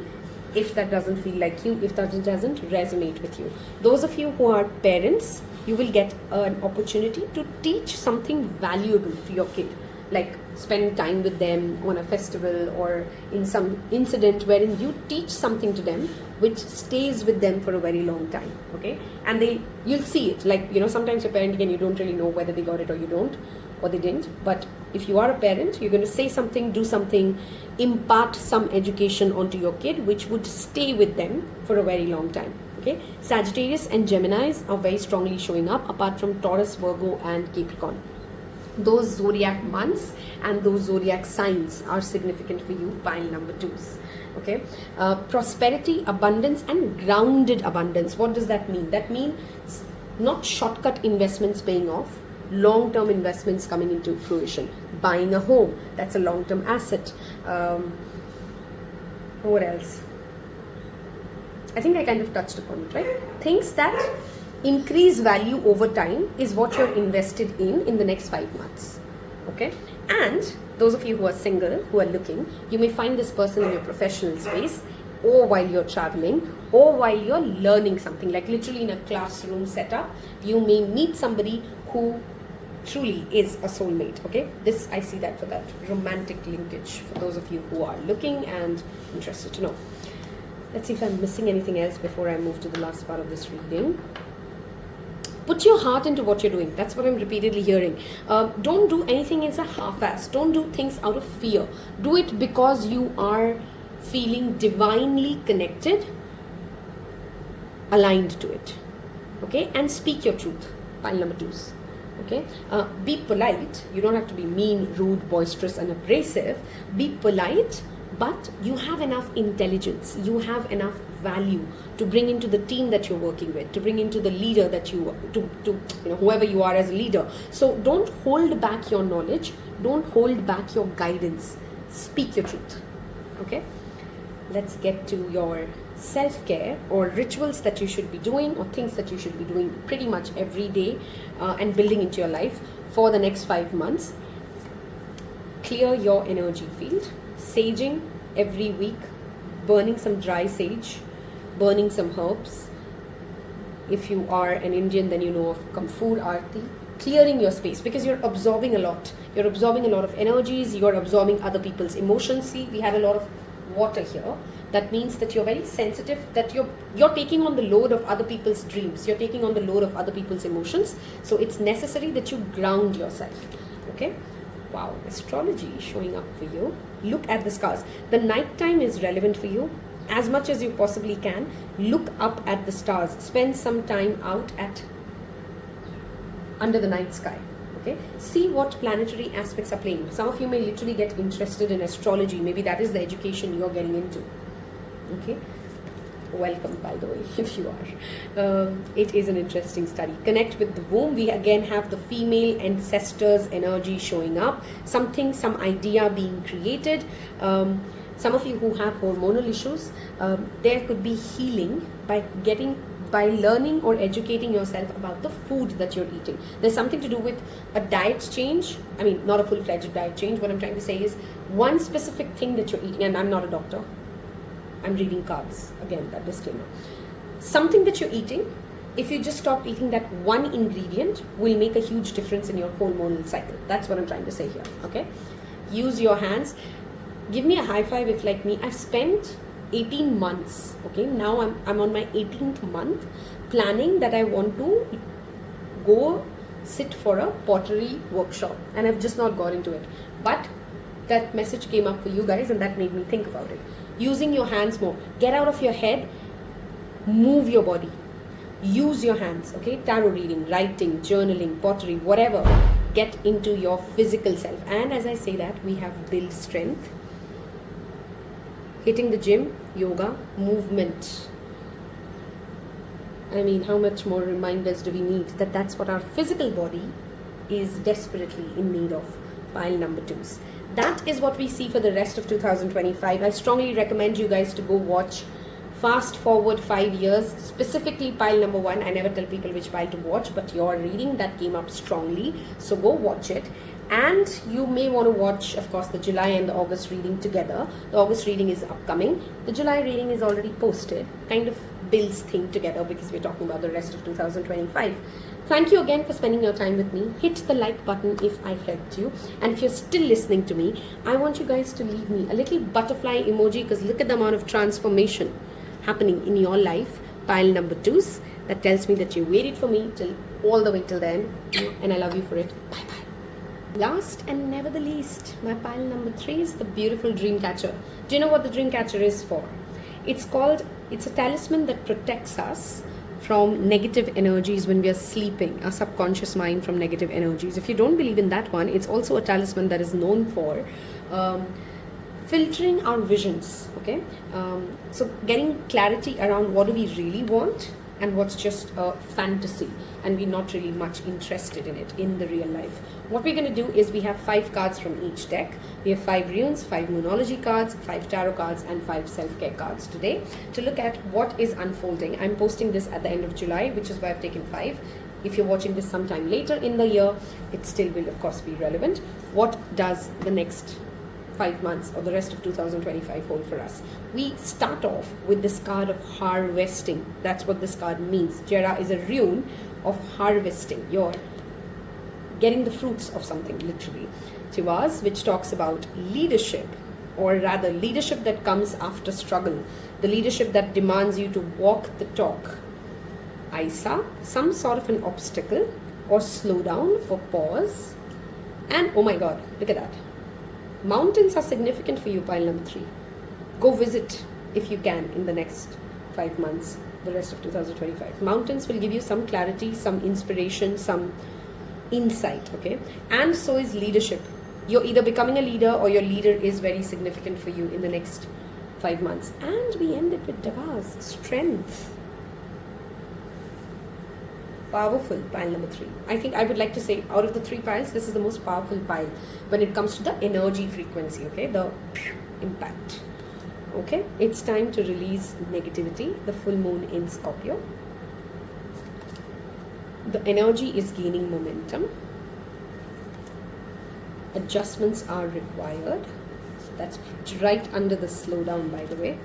if that doesn't feel like you, if that doesn't resonate with you. Those of you who are parents, you will get an opportunity to teach something valuable to your kid, like spend time with them on a festival or in some incident wherein you teach something to them which stays with them for a very long time. Okay, and you'll see it, like, you know, sometimes you're parenting and you don't really know whether they got it or you don't, or they didn't. But if you are a parent, you're going to say something, do something, impart some education onto your kid which would stay with them for a very long time. Okay, Sagittarius and Geminis are very strongly showing up, apart from Taurus, Virgo and Capricorn. those zodiac months and those zodiac signs are significant for you, pile number 2s. Okay, prosperity, abundance, and grounded abundance. What does that mean? That means not shortcut investments paying off, long-term investments coming into fruition. Buying a home, that's a long-term asset. What else? I think I kind of touched upon it, right? Things that increase value over time is what you're invested in the next 5 months. Okay, and those of you who are single, who are looking, you may find this person in your professional space, or while you're traveling, or while you're learning something, like literally in a classroom setup. You may meet somebody who truly is a soulmate. Okay, this, I see that for that romantic linkage for those of you who are looking and interested to know. Let's see if I'm missing anything else before I move to the last part of this reading. Put your heart into what you're doing. That's what I'm repeatedly hearing. Don't do anything as a half-ass. Don't do things out of fear. Do it because you are feeling divinely connected, aligned to it. Okay, and speak your truth. Pile number 2s. Okay, be polite. You don't have to be mean, rude, boisterous, and abrasive. Be polite, but you have enough intelligence. You have enough value to bring into the team that you're working with, to bring into the leader that you whoever you are as a leader. So don't hold back your knowledge. Don't hold back your guidance. Speak your truth. Okay, let's get to your self-care or rituals that you should be doing, or things that you should be doing pretty much every day and building into your life for the next 5 months. Clear your energy field. Saging every week, burning some dry sage, burning some herbs. If you are an Indian, then you know of Kamfoor Aarti. Clearing your space, because you're absorbing a lot. You're absorbing a lot of energies, you're absorbing other people's emotions. See, we have a lot of water here. That means that you're very sensitive, that you're taking on the load of other people's dreams. You're taking on the load of other people's emotions. So it's necessary that you ground yourself. Okay? Wow, astrology is showing up for you. Look at the stars. The night time is relevant for you. As much as you possibly can, look up at the stars. Spend some time out under the night sky. Okay, see what planetary aspects are playing. Some of you may literally get interested in astrology. Maybe that is the education you're getting into. Okay, welcome, by the way, if you are. It is an interesting study. Connect with the womb. We again have the female ancestors energy showing up. Something, some idea being created. Some of you who have hormonal issues, there could be healing by learning or educating yourself about the food that you're eating. There's something to do with a diet change. I mean, not a full-fledged diet change. What I'm trying to say is one specific thing that you're eating, and I'm not a doctor. I'm reading cards. Again, that disclaimer. Something that you're eating, if you just stop eating that one ingredient, will make a huge difference in your hormonal cycle. That's what I'm trying to say here. Okay? Use your hands. Give me a high five if, like me, I've spent 18 months. Okay? Now I'm on my 18th month planning that I want to go sit for a pottery workshop, and I've just not got into it. But that message came up for you guys, and that made me think about it. Using your hands more. Get out of your head. Move your body. Use your hands. Okay? Tarot reading, writing, journaling, pottery, whatever. Get into your physical self. And as I say that, we have build strength. Hitting the gym, yoga, movement. I mean, how much more reminders do we need that that's what our physical body is desperately in need of? Pile number 2s. That is what we see for the rest of 2025. I strongly recommend you guys to go watch Fast Forward 5 Years, specifically pile number 1. I never tell people which pile to watch, but your reading, that came up strongly. So go watch it. And you may want to watch, of course, the July and the August reading together. The August reading is upcoming. The July reading is already posted. Kind of builds things together because we're talking about the rest of 2025. Thank you again for spending your time with me. Hit the like button if I helped you. And if you're still listening to me, I want you guys to leave me a little butterfly emoji, because look at the amount of transformation happening in your life. Pile number 2s. That tells me that you waited for me all the way till the end. And I love you for it. Bye-bye. Last and never the least, my pile number 3 is the beautiful Dreamcatcher. Do you know what the Dreamcatcher is for? It's a talisman that protects us from negative energies when we are sleeping, our subconscious mind from negative energies. If you don't believe in that one, it's also a talisman that is known for filtering our visions. Okay, so getting clarity around what do we really want and what's just a fantasy, and we're not really much interested in it in the real life. What we're going to do is we have 5 cards from each deck. We have 5 runes, 5 Moonology cards, 5 tarot cards, and 5 self-care cards today to look at what is unfolding. I'm posting this at the end of July, which is why I've taken 5. If you're watching this sometime later in the year, it still will of course be relevant. What does the next 5 months or the rest of 2025 hold for us? We start off with this card of harvesting. That's what this card means. Jera is a rune of harvesting. You're getting the fruits of something, literally. Tivas, which talks about leadership, or rather leadership that comes after struggle, the leadership that demands you to walk the talk. Isa, some sort of an obstacle or slow down or pause. And oh my god, look at that. Mountains are significant for you, pile number 3. Go visit if you can in the next 5 months, the rest of 2025. Mountains will give you some clarity, some inspiration, some insight, okay? And so is leadership. You're either becoming a leader or your leader is very significant for you in the next 5 months. And we end it with Davas, strength. Powerful, pile number 3. I think I would like to say out of the 3 piles, this is the most powerful pile when it comes to the energy frequency, okay? The impact. Okay, it's time to release negativity. The full moon in Scorpio. The energy is gaining momentum. Adjustments are required. That's right under the slowdown, by the way.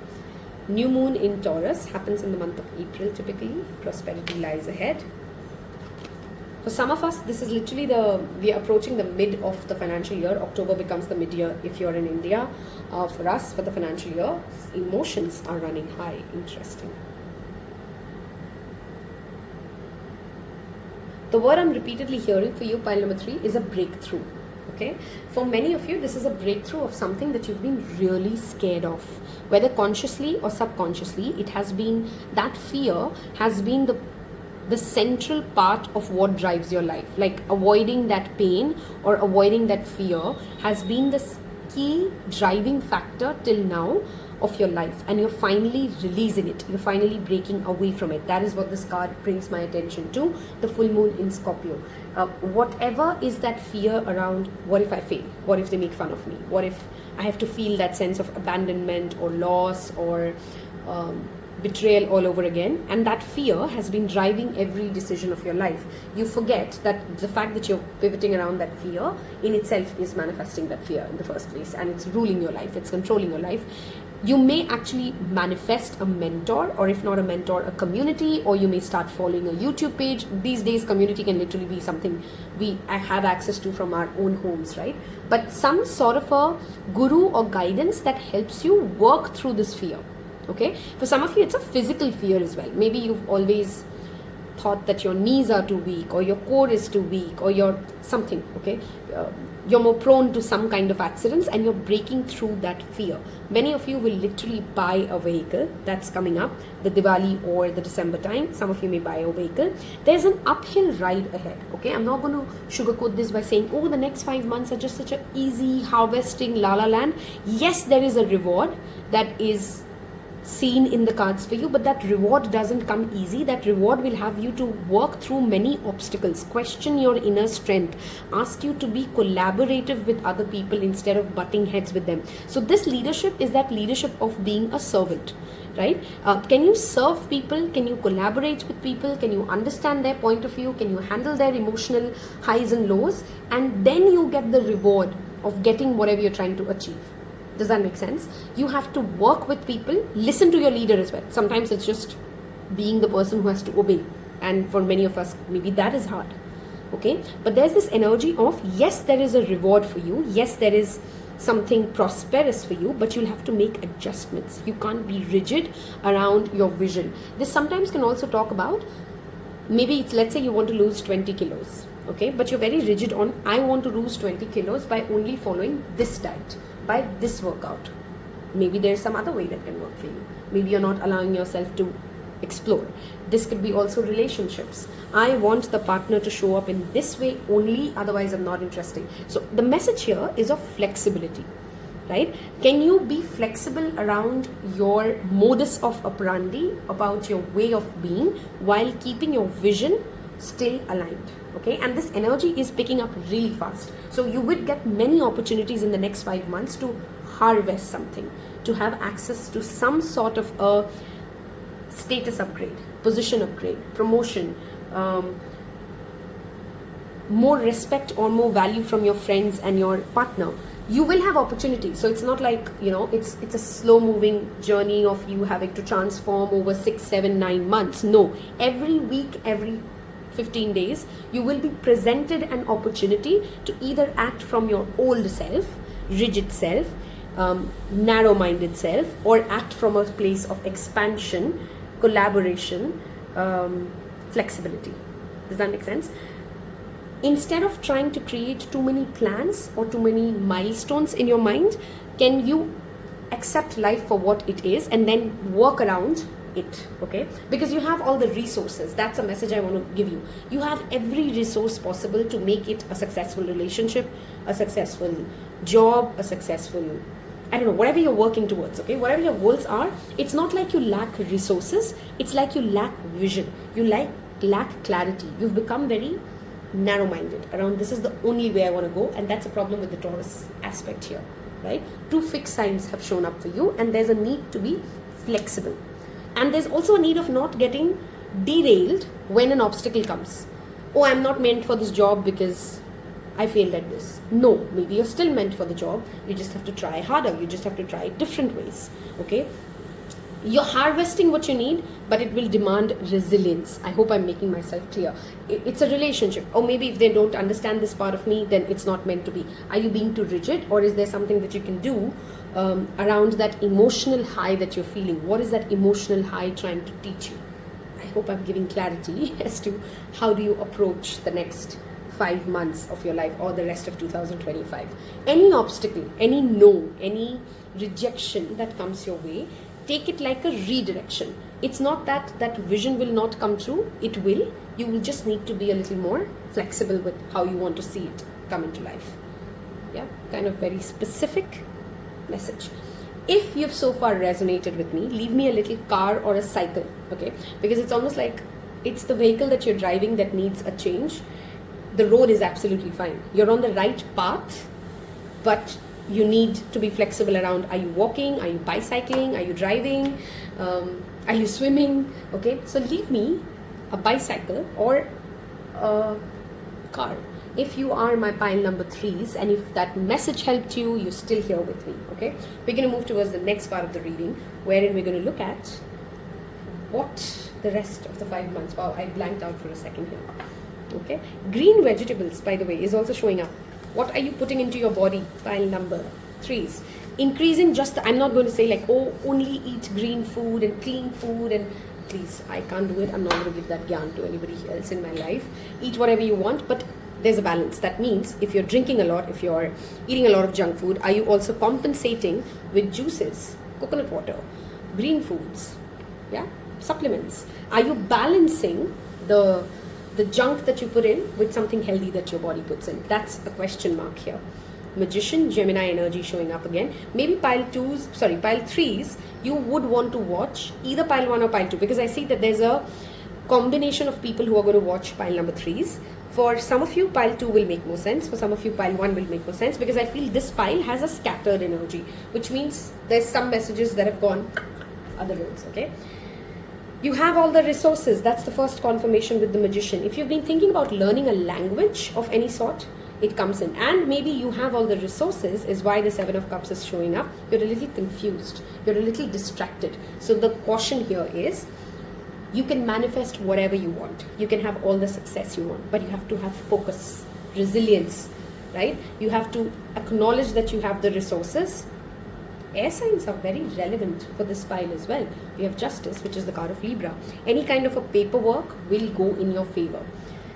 New moon in Taurus happens in the month of April typically. Prosperity lies ahead. For some of us, this is literally we are approaching the mid of the financial year. October becomes the mid-year if you're in India. For us, for the financial year, emotions are running high. Interesting. The word I'm repeatedly hearing for you, pile number 3, is a breakthrough. Okay? For many of you, this is a breakthrough of something that you've been really scared of. Whether consciously or subconsciously, it has been, that fear has been the central part of what drives your life. Like avoiding that pain or avoiding that fear has been the key driving factor till now of your life, and you're finally releasing it. You're finally breaking away from it. That is what this card brings my attention to. The full moon in Scorpio. Whatever is that fear around, what if I fail? What if they make fun of me? What if I have to feel that sense of abandonment or loss or betrayal all over again? And that fear has been driving every decision of your life. You forget that the fact that you're pivoting around that fear in itself is manifesting that fear in the first place, and it's ruling your life, it's controlling your life. You may actually manifest a mentor, or if not a mentor, a community, or you may start following a YouTube page. These days, community can literally be something I have access to from our own homes, right? But some sort of a guru or guidance that helps you work through this fear. Okay, for some of you, it's a physical fear as well. Maybe you've always thought that your knees are too weak, or your core is too weak, or you're something, okay? You're more prone to some kind of accidents, and you're breaking through that fear. Many of you will literally buy a vehicle. That's coming up, the Diwali or the December time. Some of you may buy a vehicle. There's an uphill ride ahead, okay? I'm not going to sugarcoat this by saying, oh, the next 5 months are just such an easy harvesting la la land. Yes, there is a reward that is seen in the cards for you, but that reward doesn't come easy. That reward will have you to work through many obstacles, question your inner strength, ask you to be collaborative with other people instead of butting heads with them. So this leadership is that leadership of being a servant, right? Can you serve people? Can you collaborate with people? Can you understand their point of view? Can you handle their emotional highs and lows? And then you get the reward of getting whatever you're trying to achieve. Does that make sense? You have to work with people, listen to your leader as well. Sometimes it's just being the person who has to obey. And for many of us, maybe that is hard. Okay? But there's this energy of, yes, there is a reward for you. Yes, there is something prosperous for you, but you'll have to make adjustments. You can't be rigid around your vision. This sometimes can also talk about, maybe it's, let's say you want to lose 20 kilos. Okay? But you're very rigid on, I want to lose 20 kilos by only following this diet, by this workout. Maybe there's some other way that can work for you. Maybe you're not allowing yourself to explore. This could be also relationships. I want the partner to show up in this way only, otherwise I'm not interested. So the message here is of flexibility, right? Can you be flexible around your modus of operandi, about your way of being, while keeping your vision still aligned? Okay, and this energy is picking up really fast. So you would get many opportunities in the next 5 months to harvest something, to have access to some sort of a status upgrade, position upgrade, promotion, more respect or more value from your friends and your partner. You will have opportunities. So it's not like, it's a slow moving journey of you having to transform over 6, 7, 9 months. No, every week, every 15 days, you will be presented an opportunity to either act from your old self, rigid self, narrow-minded self, or act from a place of expansion, collaboration, flexibility. Does that make sense? Instead of trying to create too many plans or too many milestones in your mind, can you accept life for what it is and then work around it? Okay, because you have all the resources. That's a message I want to give you. You have every resource possible to make it a successful relationship, a successful job, a successful, I don't know, whatever you're working towards. Okay, whatever your goals are, it's not like you lack resources, it's like you lack vision, you lack clarity. You've become very narrow-minded around this is the only way I want to go, and that's a problem with the Taurus aspect here, right? 2 fixed signs have shown up for you, and there's a need to be flexible. And there's also a need of not getting derailed when an obstacle comes. Oh, I'm not meant for this job because I failed at this. No, maybe you're still meant for the job. You just have to try harder. You just have to try different ways. Okay? You're harvesting what you need, but it will demand resilience. I hope I'm making myself clear. It's a relationship. Or maybe if they don't understand this part of me, then it's not meant to be. Are you being too rigid, or is there something that you can do around that emotional high that you're feeling? What is that emotional high trying to teach you? I hope I'm giving clarity as to how do you approach the next 5 months of your life or the rest of 2025. Any obstacle, any no, any rejection that comes your way, take it like a redirection. It's not that that vision will not come true. It will. You will just need to be a little more flexible with how you want to see it come into life. Yeah, kind of very specific message. If you've so far resonated with me, leave me a little car or a cycle, okay? Because it's almost like it's the vehicle that you're driving that needs a change. The road is absolutely fine. You're on the right path, but you need to be flexible around, are you walking, are you bicycling, are you driving, are you swimming? Okay, so leave me a bicycle or a car. If you are my pile number 3s, and if that message helped you, you're still here with me. Okay, we're going to move towards the next part of the reading, wherein we're going to look at what the rest of the 5 months. Wow, I blanked out for a second here. Okay, green vegetables, by the way, is also showing up. What are you putting into your body? Pile number 3s. Increasing just I'm not going to say like, oh, only eat green food and clean food, and please, I can't do it. I'm not going to give that gyan to anybody else in my life. Eat whatever you want, but there's a balance. That means if you're drinking a lot, if you're eating a lot of junk food, are you also compensating with juices, coconut water, green foods, yeah, supplements? Are you balancing the junk that you put in with something healthy that your body puts in? That's a question mark here. Magician, Gemini energy showing up again. Maybe pile 3s, you would want to watch either pile 1 or pile 2, because I see that there's a combination of people who are going to watch pile number 3s. For some of you, pile 2 will make more sense. For some of you, pile 1 will make more sense, because I feel this pile has a scattered energy, which means there's some messages that have gone other roads, okay? You have all the resources. That's the first confirmation with the Magician. If you've been thinking about learning a language of any sort, it comes in. And maybe you have all the resources is why the 7 of Cups is showing up. You're a little confused. You're a little distracted. So the caution here is, you can manifest whatever you want. You can have all the success you want, but you have to have focus, resilience, right? You have to acknowledge that you have the resources. Air signs are very relevant for this pile as well. We have Justice, which is the card of Libra. Any kind of a paperwork will go in your favor.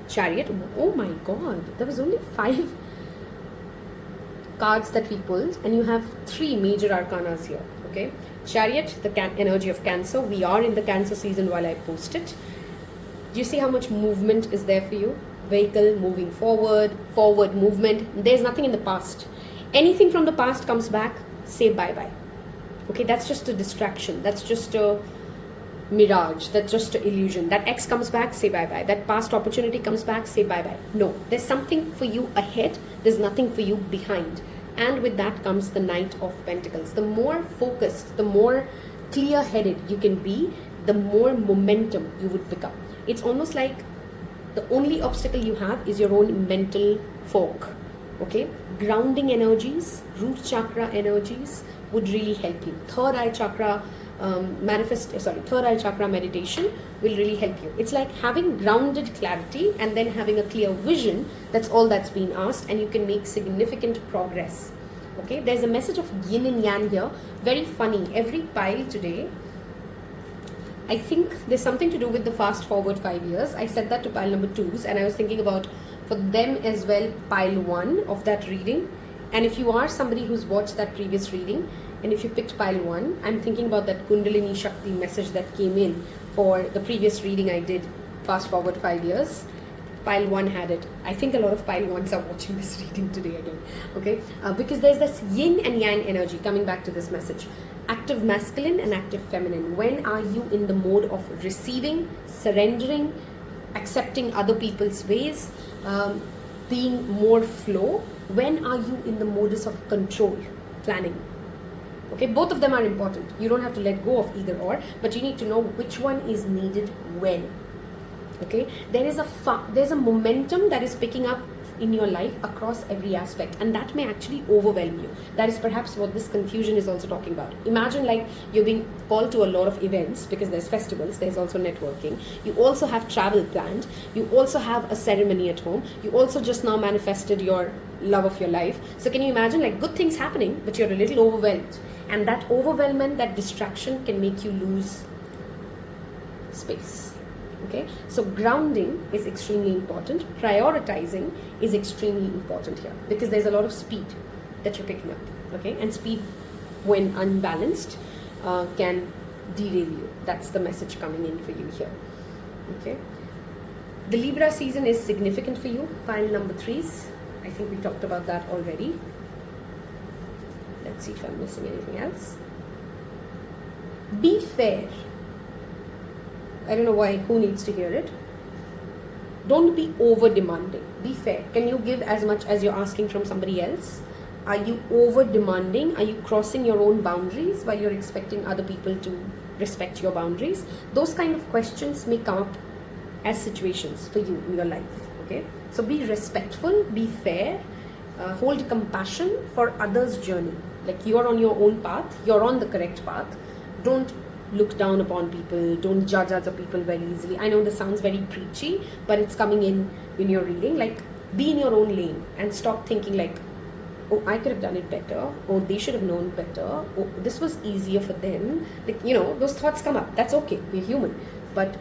Chariot, oh my god, there was only 5 cards that we pulled, and you have 3 major arcanas here. Okay, Chariot, the energy of Cancer. We are in the Cancer season while I post it. Do you see how much movement is there for you? Vehicle moving forward, forward movement. There's nothing in the past. Anything from the past comes back, say bye-bye. Okay, that's just a distraction. That's just a mirage. That's just an illusion. That ex comes back, say bye-bye. That past opportunity comes back, say bye-bye. No, there's something for you ahead. There's nothing for you behind. And with that comes the Knight of Pentacles. The more focused, the more clear-headed you can be, the more momentum you would pick up. It's almost like the only obstacle you have is your own mental fog. Okay, grounding energies, root chakra energies would really help you. Third eye chakra third eye chakra meditation will really help you. It's like having grounded clarity and then having a clear vision. That's all that's been asked, and you can make significant progress. Okay, there's a message of yin and yang here. Very funny. Every pile today, I think there's something to do with the fast forward 5 years. I said that to pile number 2s, and I was thinking about for them as well, pile 1 of that reading. And if you are somebody who's watched that previous reading, and if you picked pile 1, I'm thinking about that Kundalini Shakti message that came in for the previous reading I did, fast forward 5 years. Pile 1 had it. I think a lot of pile 1s are watching this reading today again. Okay, because there's this yin and yang energy coming back to this message. Active masculine and active feminine. When are you in the mode of receiving, surrendering, accepting other people's ways, being more flow? When are you in the modus of control, planning? Okay, both of them are important. You don't have to let go of either or, but you need to know which one is needed when. Okay, there's a momentum that is picking up in your life across every aspect, and that may actually overwhelm you. That is perhaps what this confusion is also talking about. Imagine like you're being called to a lot of events because there's festivals, there's also networking, you also have travel planned, you also have a ceremony at home, you also just now manifested your love of your life. So can you imagine like good things happening, but you're a little overwhelmed, and that overwhelmment, that distraction can make you lose space. Okay, so grounding is extremely important. Prioritizing is extremely important here because there's a lot of speed that you're picking up. Okay, and speed when unbalanced can derail you. That's the message coming in for you here. Okay, the Libra season is significant for you. Pile number 3s. I think we talked about that already. Let's see if I'm missing anything else. Be fair. I don't know why, who needs to hear it. Don't be over demanding. Be fair. Can you give as much as you're asking from somebody else? Are you over demanding? Are you crossing your own boundaries while you're expecting other people to respect your boundaries? Those kind of questions may come up as situations for you in your life. Okay, so be respectful, be fair, hold compassion for others' journey. Like you're on your own path, you're on the correct path. Don't look down upon people, don't judge other people very easily. I know this sounds very preachy, but it's coming in your reading. Like be in your own lane and stop thinking like, oh, I could have done it better, or they should have known better, or this was easier for them. Like, you know, those thoughts come up. That's okay, we're human, but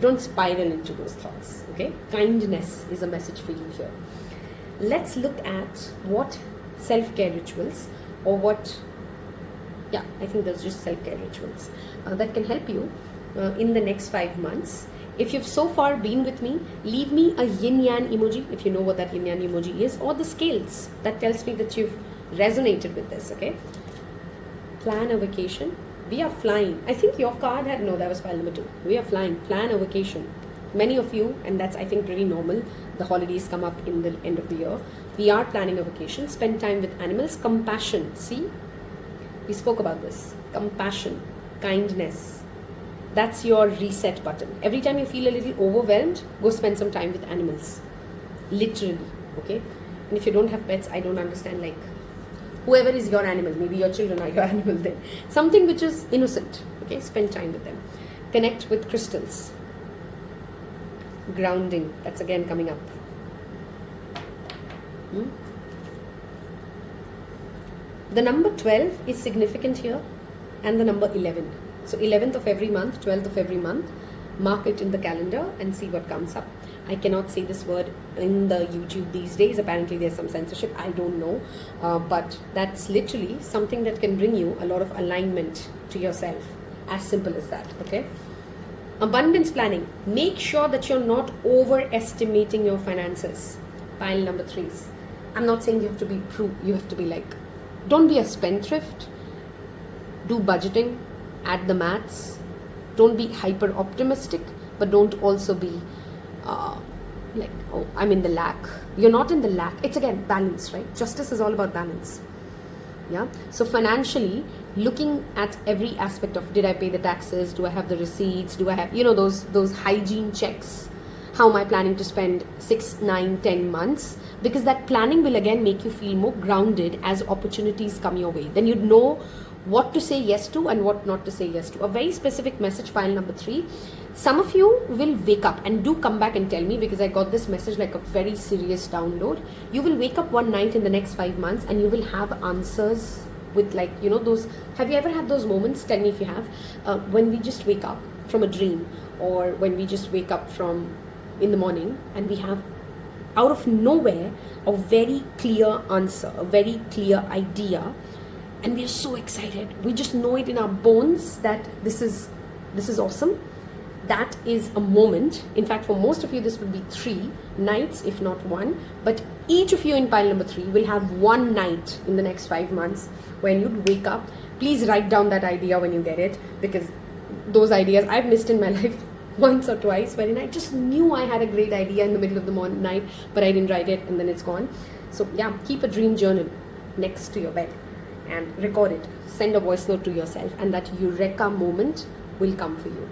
don't spiral into those thoughts. Okay, kindness is a message for you here. Let's look at what self-care rituals, or what, yeah, I think there's just self-care rituals that can help you in the next 5 months. If you've so far been with me, leave me a yin-yang emoji if you know what that yin-yang emoji is, or the scales. That tells me that you've resonated with this. Okay, plan a vacation. We are flying. I think your card had, no, that was pile number 2. We are flying. Plan a vacation. Many of you, and that's I think pretty normal, the holidays come up in the end of the year. We are planning a vacation. Spend time with animals. Compassion. See, we spoke about this. Compassion, kindness. That's your reset button. Every time you feel a little overwhelmed, go spend some time with animals. Literally. Okay, and if you don't have pets, I don't understand, like, whoever is your animal, maybe your children are your animal then. Something which is innocent, okay? Spend time with them. Connect with crystals. Grounding, that's again coming up. The number 12 is significant here, and the number 11. So 11th of every month, 12th of every month. mark it in the calendar and see what comes up. I cannot say this word in the YouTube these days. Apparently there's some censorship. I don't know. But that's literally something that can bring you a lot of alignment to yourself. As simple as that, okay? Abundance planning. Make sure that you're not overestimating your finances. Pile number 3s. I'm not saying you have to be you have to be like, don't be a spendthrift. Do budgeting. Add the maths. Don't be hyper optimistic, but don't also be like, oh, I'm in the lack. You're not in the lack. It's again balance, right? Justice is all about balance. Yeah. So financially, looking at every aspect of, did I pay the taxes? Do I have the receipts? Do I have, those hygiene checks? How am I planning to spend 6, 9, 10 months? Because that planning will again make you feel more grounded as opportunities come your way. Then you'd know what to say yes to and what not to say yes to. A very specific message, pile number 3. Some of you will wake up, and do come back and tell me, because I got this message like a very serious download. You will wake up one night in the next 5 months and you will have answers with those. Have you ever had those moments? Tell me if you have. When we just wake up from a dream, or when we just wake up from in the morning and we have out of nowhere a very clear answer, a very clear idea, and we are so excited. We just know it in our bones that this is awesome. That is a moment. In fact, for most of you, this will be 3 nights, if not 1. But each of you in pile number 3 will have 1 night in the next 5 months when you wake up. Please write down that idea when you get it, because those ideas I've missed in my life once or twice, wherein I just knew I had a great idea in the middle of the night, but I didn't write it, and then it's gone. So yeah, keep a dream journal next to your bed and record it. Send a voice note to yourself, and that eureka moment will come for you.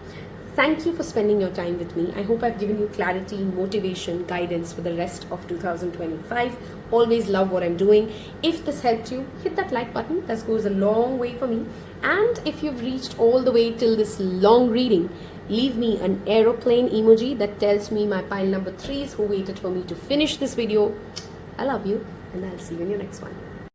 Thank you for spending your time with me. I hope I've given you clarity, motivation, guidance for the rest of 2025. Always love what I'm doing. If this helped you, hit that like button. That goes a long way for me. And if you've reached all the way till this long reading, leave me an aeroplane emoji that tells me my pile number 3s who waited for me to finish this video. I love you, and I'll see you in your next one.